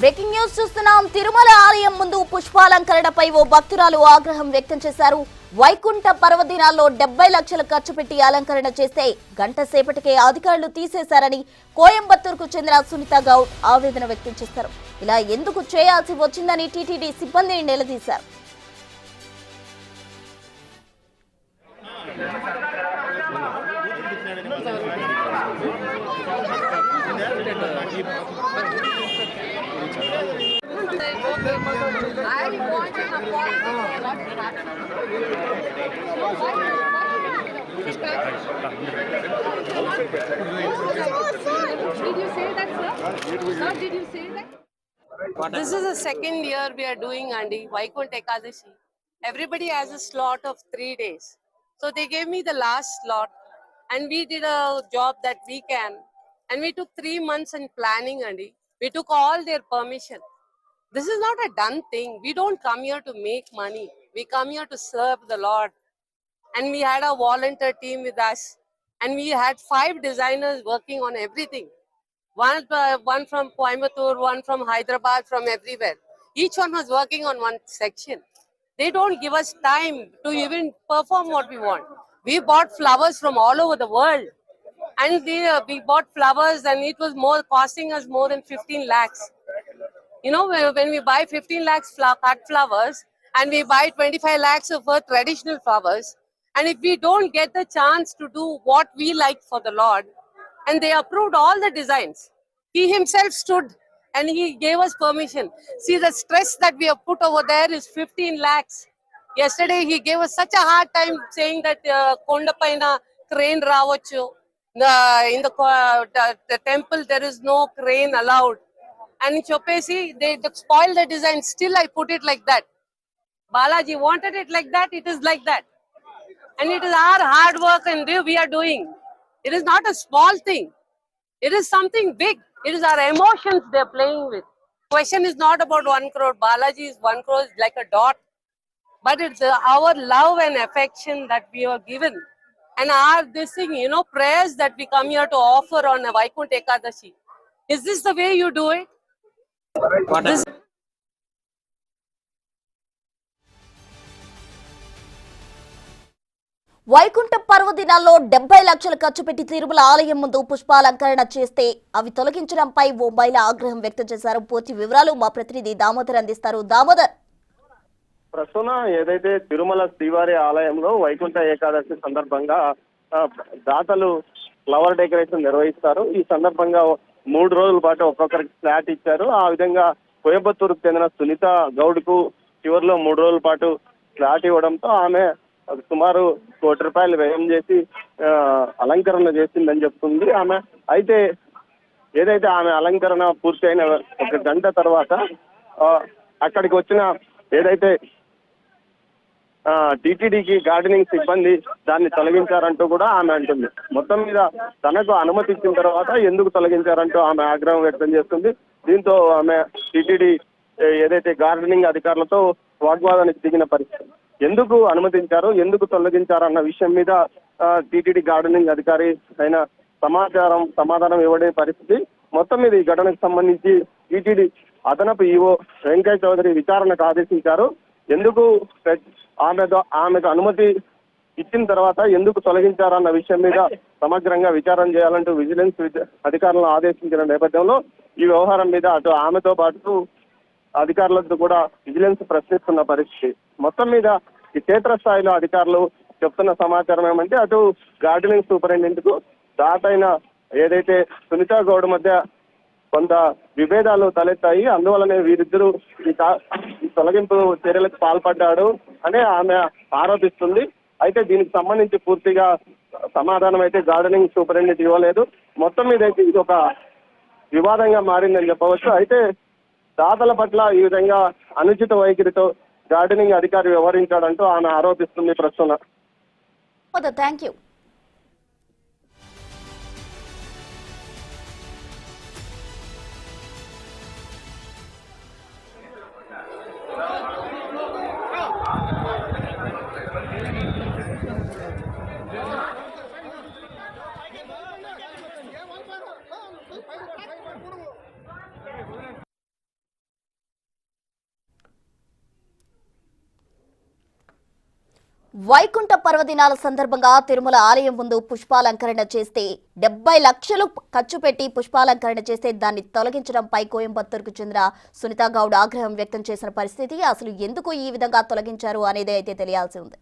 Breaking news చూస్తున్నాం. తిరుమల ఆలయం ముందు పుష్పాలంకరణపై ఓ భక్తురాలు ఆగ్రహం వ్యక్తం చేశారు. వైకుంఠ పర్వదినాల్లో 70 లక్షలు ఖర్చు పెట్టి అలంకరణ చేస్తే గంట సేపటికే అధికారులు తీసేశారని కోయంబత్తూరుకు చెందిన సునీత గౌడ్ ఆవేదన వ్యక్తం చేశారు. ఇలా ఎందుకు చేయాల్సి వచ్చిందని టీటీడీ సిబ్బందిని నిలదీశారు. I want an appointment. Did you say that, sir? Sir, did you say that? This is the second year we are doing Andi Vaikunth Ekadashi. Everybody has a slot of 3 days. So they gave me the last slot and we did a job that we can. And we took 3 months in planning Andi. We took all their permission. This is not a done thing. We don't come here to make money. We come here to serve the Lord. And we had a volunteer team with us. And we had 5 designers working on everything. One from Coimbatore, one from Hyderabad, from everywhere. Each one was working on one section. They don't give us time to even perform what we want. We bought flowers from all over the world. And we bought flowers and it was costing us more than 15 lakhs. You know, when we buy 15 lakhs cut flowers and we buy 25 lakhs of traditional flowers, and if we don't get the chance to do what we like for the Lord, and they approved all the designs, he himself stood and he gave us permission. See, the stress that we have put over there is 15 lakhs. Yesterday he gave us such a hard time saying that Kondapaina crane ravachu. In the temple there is no crane allowed. And Chopesi, they spoiled the design. Still, I put it like that. Balaji wanted it like that. It is like that. And it is our hard work and we are doing. It is not a small thing. It is something big. It is our emotions they are playing with. Question is not about 1 crore. Balaji is 1 crore is like a dot. But it's our love and affection that we are given. And this thing, you know, prayers that we come here to offer on a Vaikunth Ekadashi. Is this the way you do it? Vaikuntha పర్వదినాల్లో 70 లక్షలు ఖర్చు పెట్టి తిరుమల ఆలయం ముందు పుష్పాలంకరణ చేస్తే అవి తొలగించడంపై ఓ మహిళ ఆగ్రహం వ్యక్తం చేశారు. పూర్తి వివరాలు మా ప్రతినిధి దామోదర్ అందిస్తారు. దామోదర్, ప్రస్తుతం ఏదైతే తిరుమల శ్రీవారి ఆలయంలో వైకుంఠ ఏకాదశి సందర్భంగా దాతలు ఫ్లవర్ డెకరేషన్ నిర్వహిస్తారు. ఈ సందర్భంగా 3 రోజుల పాటు ఒక్కొక్కరికి ఫ్లాట్ ఇచ్చారు. ఆ విధంగా కోయంబత్తూరుకు చెందిన సునీత గౌడ్ కు చివరిలో 3 రోజుల పాటు ఫ్లాట్ ఇవ్వడంతో ఆమె సుమారు ₹1 కోటి వ్యయం చేసి అలంకరణ చేసిందని చెప్తుంది ఆమె. అయితే ఏదైతే ఆమె అలంకరణ పూర్తయిన 1 గంట తర్వాత అక్కడికి వచ్చిన ఏదైతే టీటీడీకి గార్డెనింగ్ సిబ్బంది దాన్ని తొలగించారంటూ కూడా ఆమె అంటుంది. మొత్తం మీద తనకు అనుమతి ఇచ్చిన తర్వాత ఎందుకు తొలగించారంటూ ఆమె ఆగ్రహం వ్యక్తం చేస్తుంది. దీంతో ఆమె టీటీడీ ఏదైతే గార్డెనింగ్ అధికారులతో వాగ్వాదానికి దిగిన పరిస్థితి. ఎందుకు అనుమతించారు, ఎందుకు తొలగించారు అన్న విషయం మీద టీటీడీ గార్డెనింగ్ అధికారి అయిన సమాధానం ఇవ్వడే పరిస్థితి. మొత్తం మీద ఈ ఘటనకు సంబంధించి టీటీడీ అదనపు ఈవో వెంకయ్య చౌదరి విచారణకు ఆదేశించారు. ఎందుకు ఆమెకు అనుమతి ఇచ్చిన తర్వాత ఎందుకు తొలగించారన్న విషయం మీద సమగ్రంగా విచారణ చేయాలంటూ విజిలెన్స్ అధికారులను ఆదేశించిన నేపథ్యంలో ఈ వ్యవహారం మీద అటు ఆమెతో పాటు అధికారులతో కూడా విజిలెన్స్ ప్రశ్నిస్తున్న పరిస్థితి. మొత్తం మీద ఈ క్షేత్రస్థాయిలో అధికారులు చెప్తున్న సమాచారం ఏమంటే అటు గార్డెనింగ్ సూపరింటెండెంట్ కు దాటైన ఏదైతే సునీత గౌడ్ మధ్య కొంత విభేదాలు తలెత్తాయి. అందువల్లనే వీరిద్దరూ ఈ తొలగింపు చర్యలకు పాల్పడ్డాడు అని ఆమె ఆరోపిస్తుంది. అయితే దీనికి సంబంధించి పూర్తిగా సమాధానం అయితే గార్డెనింగ్ సూపరింటెండెంట్ ఇవ్వలేదు. మొత్తం మీద అయితే ఇది ఒక వివాదంగా మారిందని చెప్పవచ్చు. అయితే దాతల పట్ల ఈ విధంగా అనుచిత వైఖరితో గార్డెనింగ్ అధికారి వ్యవహరించాడంటూ ఆమె ఆరోపిస్తుంది ప్రస్తుతం. Thank you. వైకుంఠ పర్వదినాల సందర్భంగా తిరుమల ఆలయం ముందు పుష్పాలంకరణ చేస్తే 70 లక్షలు ఖర్చు పెట్టి పుష్పాలంకరణ చేస్తే దాన్ని తొలగించడంపై కోయంబత్తూరుకు చెందిన సునీత గౌడ్ ఆగ్రహం వ్యక్తం చేసిన పరిస్థితి. అసలు ఎందుకు ఈ విధంగా తొలగించారు అనేది అయితే తెలియాల్సి ఉంది.